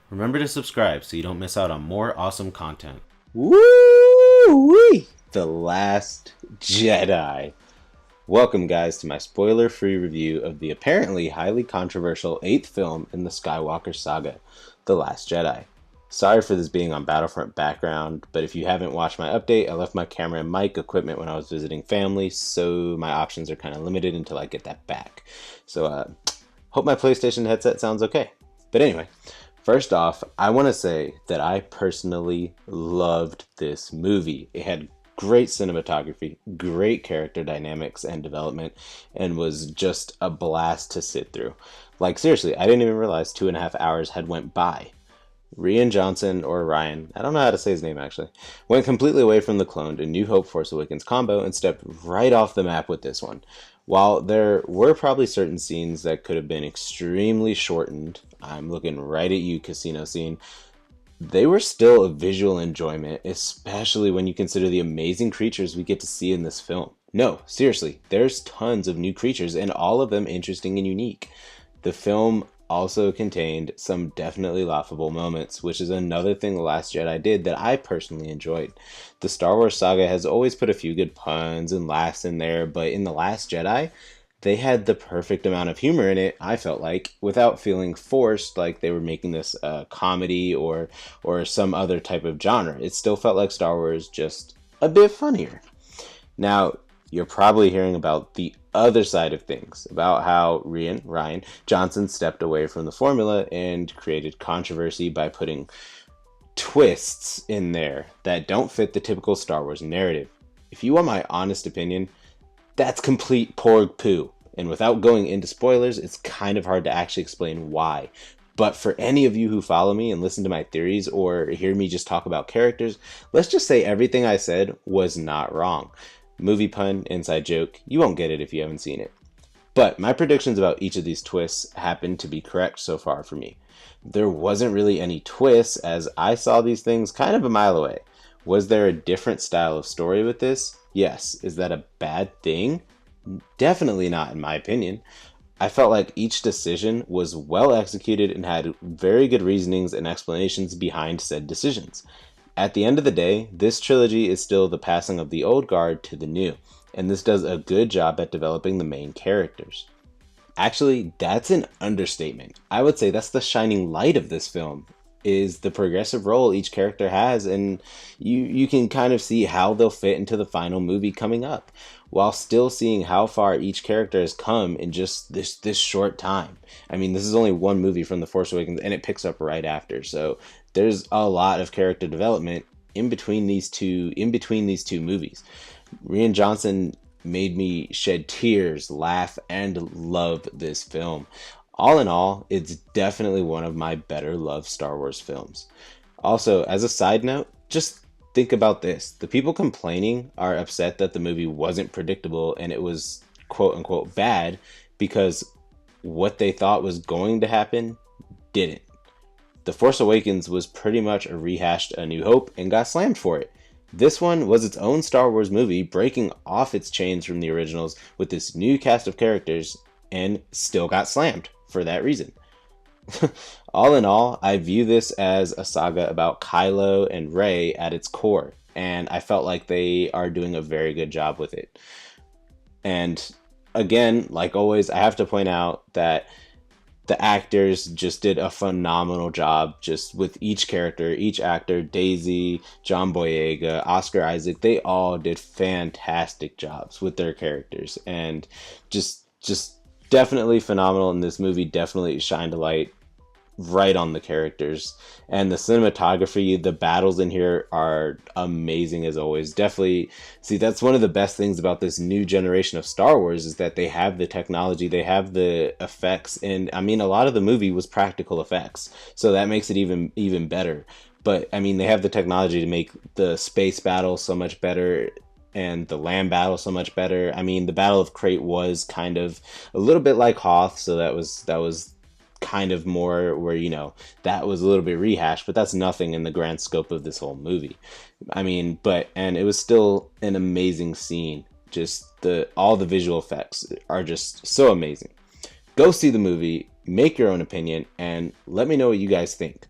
Remember to subscribe so you don't miss out on more awesome content. Woo-wee! The Last Jedi. Welcome, guys, to my spoiler-free review of the apparently highly controversial 8th film in the Skywalker saga, The Last Jedi. Sorry for this being on Battlefront background, but if you haven't watched my update, I left my camera and mic equipment when I was visiting family, so my options are kind of limited until I get that back. So, hope my PlayStation headset sounds okay. But anyway, first off, I want to say that I personally loved this movie. It had great cinematography, great character dynamics and development, and was just a blast to sit through. Like, seriously, I didn't even realize 2.5 hours had went by. Rian Johnson, or Ryan, I don't know how to say his name actually, went completely away from the cloned and New Hope Force Awakens combo and stepped right off the map with this one. While there were probably certain scenes that could have been extremely shortened, I'm looking right at you, Casino Scene, they were still a visual enjoyment, especially when you consider the amazing creatures we get to see in this film. No, seriously, there's tons of new creatures and all of them interesting and unique. The film also contained some definitely laughable moments, which is another thing The Last Jedi did that I personally enjoyed. The Star Wars saga has always put a few good puns and laughs in there, but in The Last Jedi, they had the perfect amount of humor in it, I felt like, without feeling forced like they were making this a comedy or some other type of genre. It still felt like Star Wars, just a bit funnier. Now, you're probably hearing about the other side of things, about how Ryan Johnson stepped away from the formula and created controversy by putting twists in there that don't fit the typical Star Wars narrative. If you want my honest opinion, that's complete porg poo. And without going into spoilers, it's kind of hard to actually explain why. But for any of you who follow me and listen to my theories or hear me just talk about characters, let's just say everything I said was not wrong. Movie pun, inside joke, you won't get it if you haven't seen it. But my predictions about each of these twists happen to be correct so far for me. There wasn't really any twists as I saw these things kind of a mile away. Was there a different style of story with this? Yes. Is that a bad thing? Definitely not, in my opinion. I felt like each decision was well executed and had very good reasonings and explanations behind said decisions. At the end of the day, this trilogy is still the passing of the old guard to the new, and this does a good job at developing the main characters. Actually, that's an understatement. I would say that's the shining light of this film, is the progressive role each character has, and you can kind of see how they'll fit into the final movie coming up, while still seeing how far each character has come in just this short time. I mean, this is only one movie from The Force Awakens, and it picks up right after, so there's a lot of character development in between these two movies. Rian Johnson made me shed tears, laugh, and love this film. All in all, it's definitely one of my better loved Star Wars films. Also, as a side note, just think about this. The people complaining are upset that the movie wasn't predictable and it was quote unquote bad because what they thought was going to happen didn't. The Force Awakens was pretty much a rehashed A New Hope and got slammed for it. This one was its own Star Wars movie, breaking off its chains from the originals with this new cast of characters, and still got slammed for that reason. All in all, I view this as a saga about Kylo and Rey at its core, and I felt like they are doing a very good job with it. And again, like always, I have to point out that the actors just did a phenomenal job just with each character, each actor, Daisy, John Boyega, Oscar Isaac, they all did fantastic jobs with their characters and just definitely phenomenal, and this movie definitely shined a light right on the characters. And the cinematography, the battles in here are amazing as always. Definitely, see, that's one of the best things about this new generation of Star Wars is that they have the technology, they have the effects, and I mean a lot of the movie was practical effects, so that makes it even better. But I mean, they have the technology to make the space battle so much better and the land battle so much better. I mean, the Battle of Crate was kind of a little bit like Hoth, so that was kind of more where, that was a little bit rehashed, but that's nothing in the grand scope of this whole movie. I mean, and it was still an amazing scene. Just all the visual effects are just so amazing. Go see the movie, make your own opinion, and let me know what you guys think.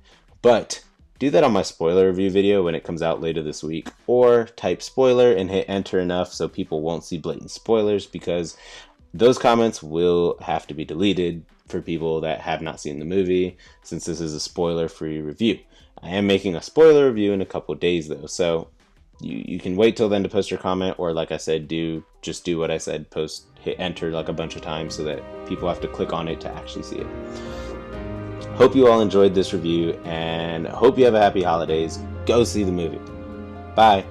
But do that on my spoiler review video when it comes out later this week, or type spoiler and hit enter enough so people won't see blatant spoilers, because those comments will have to be deleted for people that have not seen the movie, since this is a spoiler-free review. I am making a spoiler review in a couple days though, so you can wait till then to post your comment, or like I said, just do what I said, hit enter like a bunch of times so that people have to click on it to actually see it. Hope you all enjoyed this review, and hope you have a happy holidays. Go see the movie. Bye.